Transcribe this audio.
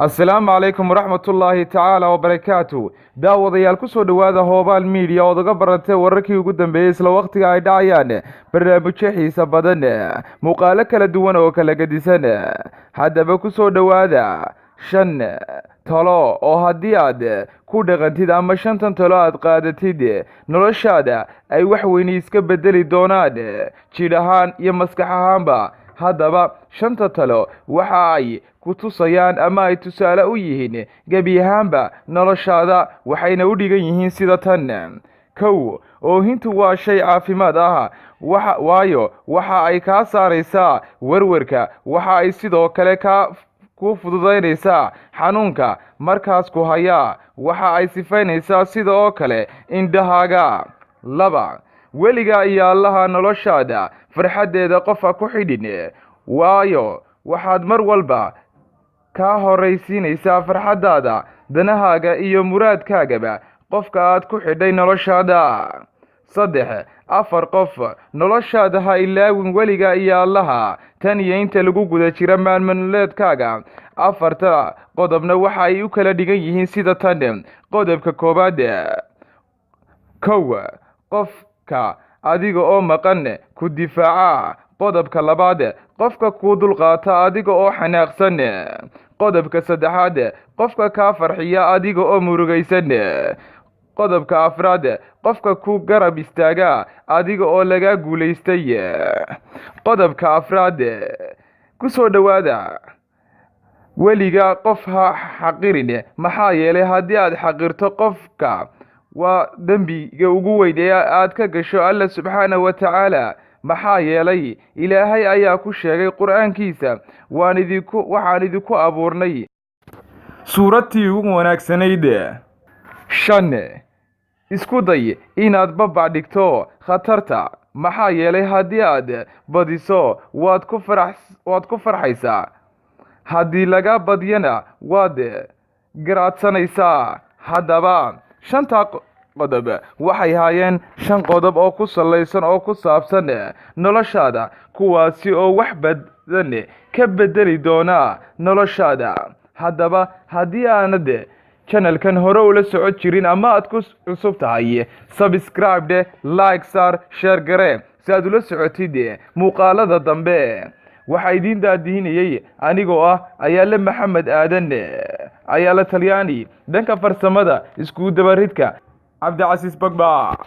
السلام عليكم ورحمة الله تعالى وبركاته daawadayaal ku soo dhawaada Hoobaal Media oo uga baratay wararkii ugu dambeeyay isla waqtiga ay dhacayaan barnaamijyo xiiso badan muuqaalo kala duwan oo kala gedisan haddaba ku soo dhawaada 5 talo oo haddii aad ku dhaqantid ama 5 talo aad qaadatid noloshaada ay wax weyn iska bedeli doonaan jidh ahaan iyo maskax ahaanba haddaba 5 talo waxa ay ku tusayaan ama ay tusaale u yihiin gabi ahaanba noloshaada waxayna u dhigan yihiin sida tan kow oohintu waa shay caafimaad ah waayo waxa ay ka saaraysaa warwarka waxa ay sidoo kale ku fududaynaysaa xanuunka markaas ku haya waxa ay sifaynaysaa sidoo kale indhahaaga laba weliga iyo allaha noloshaada farxadeeda qofa ku xidhin waayo waxaad mar walba ka horeysiinaysaa farxadaada danahaaga iyo muraadkaagaba qofka aad ku xidhay noloshaada saddex afar qof noloshaada ha ilaawin weliga iyo allaha tan iyo inta lagu guda jira maalmoleedkaaga afarta qodobna waxa ay u kala dhigan yihiin sida tan qodobka koobaad kow qofka adiga oo maqan ku difaaca qodobka labaad qofka ku dulqaata adiga oo xanaaqsan qodobka saddexaad qofka ka farxiya adiga oo murugaysan qodobka afraad qofka ku garab istaaga adiga oo laga guuleystay qodobka afraad ku soo dhawaada weliga qof ha xaqirin maxaa yeelay haddii aad xaqirto qofka waa dambiga ugu weyn ee aad ka gasho alla subxaanahu wa tacaala maxaa yeelay ilaahay ayaa ku sheegay quraankiisa waxaan idinku abuurnay suuradii ugu wanaagsanayd 5 isku day inaad babac dhigto khatarta maxaa yeelay haddii aad badiso waad ku farxaysaa haddii laga badiyana waad garaadsanaysaa haddaba 5 qodob waxay haayeen 5 qodob oo ku salaysan oo ku saabsan noloshaada kuwaasi oo wax badan ka bedeli doona noloshaada haddaba haddii aanad channelkan hore ula socod jirin ama aad ku cusub tahay subscribe like share gare si aad ula socotid muuqaalada dambe waxa idin daadihinayay anigoo Ayaale Maxamed Aadan Ayaale Talyaani dhanka farsamada isku dabaridka عبد العزيز بقبا